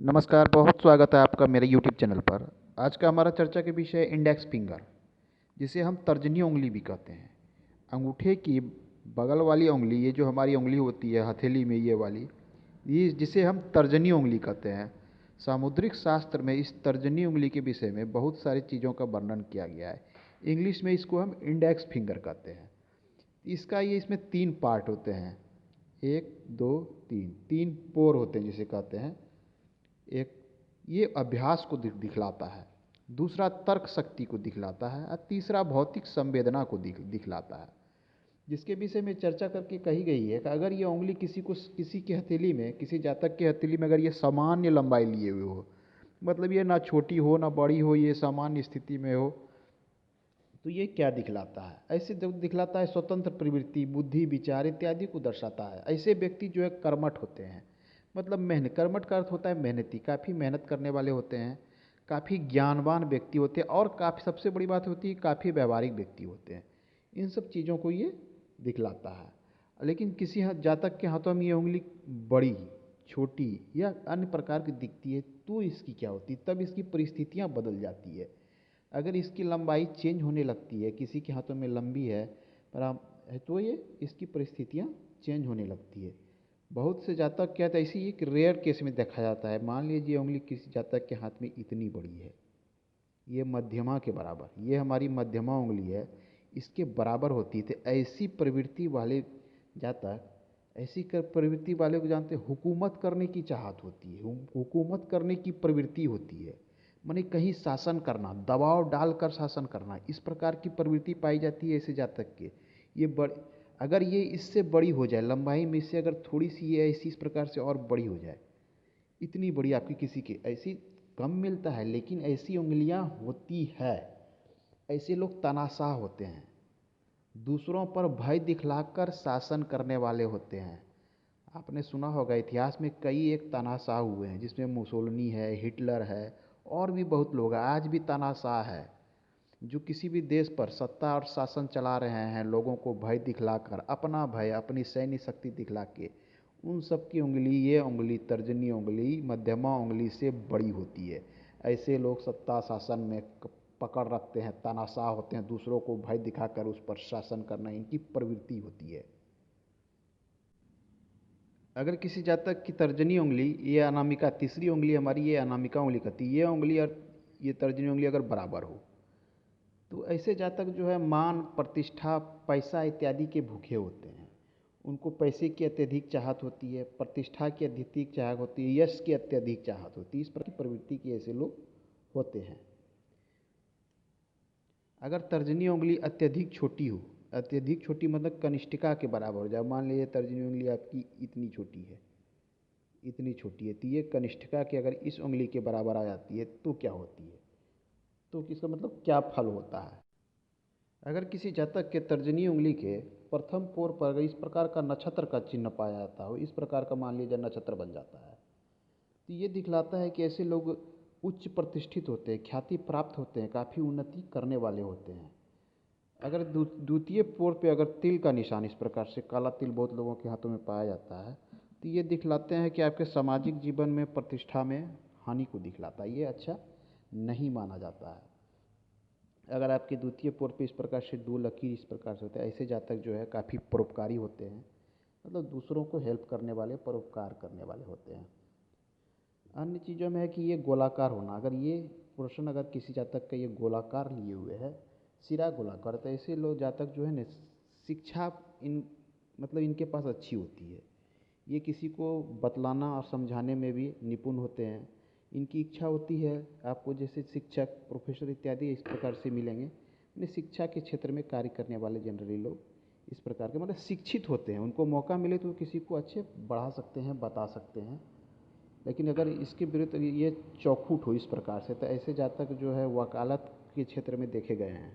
नमस्कार, बहुत स्वागत है आपका मेरे यूट्यूब चैनल पर। आज का हमारा चर्चा के विषय है इंडेक्स फिंगर, जिसे हम तर्जनी उंगली भी कहते हैं। अंगूठे की बगल वाली उंगली, ये जो हमारी उंगली होती है हथेली में, ये वाली, ये जिसे हम तर्जनी उंगली कहते हैं। सामुद्रिक शास्त्र में इस तर्जनी उंगली के विषय में बहुत सारी चीज़ों का वर्णन किया गया है। इंग्लिश में इसको हम इंडेक्स फिंगर कहते हैं। इसमें 3 पार्ट होते हैं, 1 2 3, 3 पोर होते हैं जिसे कहते हैं। एक ये अभ्यास को दिखलाता है, दूसरा तर्क शक्ति को दिखलाता है और तीसरा भौतिक संवेदना को दिखलाता है। जिसके विषय में चर्चा करके कही गई है कि अगर ये उंगली किसी की हथेली में, किसी जातक की हथेली में अगर ये सामान्य लंबाई लिए हुए हो, मतलब ये ना छोटी हो ना बड़ी हो, ये सामान्य स्थिति में हो, तो ये क्या दिखलाता है? ऐसे दिखलाता है स्वतंत्र प्रवृत्ति, बुद्धि, विचार इत्यादि को दर्शाता है। ऐसे व्यक्ति जो है कर्मठ होते हैं, मतलब मेहनत, कर्मठ का अर्थ होता है मेहनती, काफ़ी मेहनत करने वाले होते हैं, काफ़ी ज्ञानवान व्यक्ति होते हैं और काफ़ी, सबसे बड़ी बात होती है, काफ़ी व्यवहारिक व्यक्ति होते हैं। इन सब चीज़ों को ये दिखलाता है। लेकिन किसी जातक के हाथों में ये उंगली बड़ी, छोटी या अन्य प्रकार की दिखती है, तो इसकी क्या होती है? तब इसकी परिस्थितियाँ बदल जाती है। अगर इसकी लंबाई चेंज होने लगती है, किसी के हाथों में लंबी है पर आप है, तो ये इसकी परिस्थितियाँ चेंज होने लगती है। बहुत से जातक क्या था, इसी एक रेयर केस में देखा जाता है। मान लीजिए उंगली किसी जातक के हाथ में इतनी बड़ी है, ये मध्यमा के बराबर, ये हमारी मध्यमा उंगली है, इसके बराबर होती है, तो ऐसी प्रवृत्ति वाले जातक, ऐसी प्रवृत्ति वाले को जानते हैं, हुकूमत करने की चाहत होती है, हुकूमत करने की प्रवृत्ति होती है, माने कहीं शासन करना, दबाव डालकर शासन करना, इस प्रकार की प्रवृत्ति पाई जाती है ऐसे जातक के। ये बड़ अगर ये इससे बड़ी हो जाए, लंबाई में इससे अगर थोड़ी सी ये ऐसी इस प्रकार से और बड़ी हो जाए, इतनी बड़ी आपकी किसी की, ऐसी कम मिलता है लेकिन ऐसी उंगलियां होती है। ऐसे लोग तानाशाह होते हैं, दूसरों पर भय दिखलाकर शासन करने वाले होते हैं। आपने सुना होगा इतिहास में कई एक तानाशाह हुए हैं, जिसमें मुसोलिनी है, हिटलर है और भी बहुत लोग हैं। आज भी तानाशाह है जो किसी भी देश पर सत्ता और शासन चला रहे हैं, लोगों को भय दिखलाकर, अपना भय, अपनी सैन्य शक्ति दिखला के। उन सब की उंगली, ये उंगली तर्जनी उंगली मध्यमा उंगली से बड़ी होती है। ऐसे लोग सत्ता शासन में पकड़ रखते हैं, तानाशाह होते हैं, दूसरों को भय दिखाकर उस पर शासन करना इनकी प्रवृत्ति होती है। अगर किसी जातक की तर्जनी उंगली, ये अनामिका, तीसरी उंगली हमारी ये अनामिका उंगली कहती है, ये उंगली और ये तर्जनी उंगली अगर बराबर हो, तो ऐसे जातक जो है मान, प्रतिष्ठा, पैसा इत्यादि के भूखे होते हैं। उनको पैसे की अत्यधिक चाहत होती है, प्रतिष्ठा की अत्यधिक चाहत होती है, यश की अत्यधिक चाहत होती है। इस प्रकार की प्रवृत्ति के ऐसे लोग होते हैं। अगर तर्जनी उंगली अत्यधिक छोटी हो, अत्यधिक छोटी मतलब कनिष्ठिका के बराबर हो जाए, मान लीजिए तर्जनी उंगली आपकी इतनी छोटी है, इतनी छोटी है, तो ये कनिष्ठिका की अगर इस उंगली के बराबर आ जाती है तो क्या होती है? तो इसका मतलब क्या फल होता है? अगर किसी जातक के तर्जनी उंगली के प्रथम पोर पर अगर इस प्रकार का नक्षत्र का चिन्ह पाया जाता हो, इस प्रकार का मान लीजिए नक्षत्र बन जाता है, तो ये दिखलाता है कि ऐसे लोग उच्च प्रतिष्ठित होते हैं, ख्याति प्राप्त होते हैं, काफ़ी उन्नति करने वाले होते हैं। अगर द्वितीय पोर पे अगर तिल का निशान, इस प्रकार से काला तिल बहुत लोगों के हाथों में पाया जाता है, तो ये दिखलाते हैं कि आपके सामाजिक जीवन में, प्रतिष्ठा में हानि को दिखलाता है, ये अच्छा नहीं माना जाता है। अगर आपके द्वितीय पोर पे इस प्रकार से 2 लकीर इस प्रकार से होता है, ऐसे जातक जो है काफ़ी परोपकारी होते हैं, मतलब दूसरों को हेल्प करने वाले, परोपकार करने वाले होते हैं। अन्य चीज़ों में है कि ये गोलाकार होना, अगर ये पोर्शन अगर किसी जातक का ये गोलाकार लिए हुए है, सिरा गोलाकार, तो ऐसे लोग जातक जो है ना, शिक्षा इन मतलब इनके पास अच्छी होती है। ये किसी को बतलाना और समझाने में भी निपुण होते हैं। इनकी इच्छा होती है, आपको जैसे शिक्षक, प्रोफेसर इत्यादि इस प्रकार से मिलेंगे, यानी शिक्षा के क्षेत्र में कार्य करने वाले जनरली लोग इस प्रकार के, मतलब शिक्षित होते हैं। उनको मौका मिले तो किसी को अच्छे बढ़ा सकते हैं, बता सकते हैं। लेकिन अगर इसके विरुद्ध ये चौखुट हो इस प्रकार से, तो ऐसे जातक जो है वकालत के क्षेत्र में देखे गए हैं।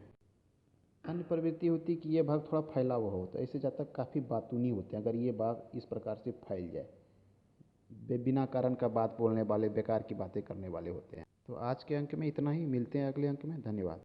अन्य प्रवृत्ति होती है कि ये भाग थोड़ा फैला हुआ हो, तो ऐसे जातक काफ़ी बातूनी होते हैं। अगर ये भाग इस प्रकार से फैल जाए, बिना कारण का बात बोलने वाले, बेकार की बातें करने वाले होते हैं। तो आज के अंक में इतना ही, मिलते हैं अगले अंक में। धन्यवाद।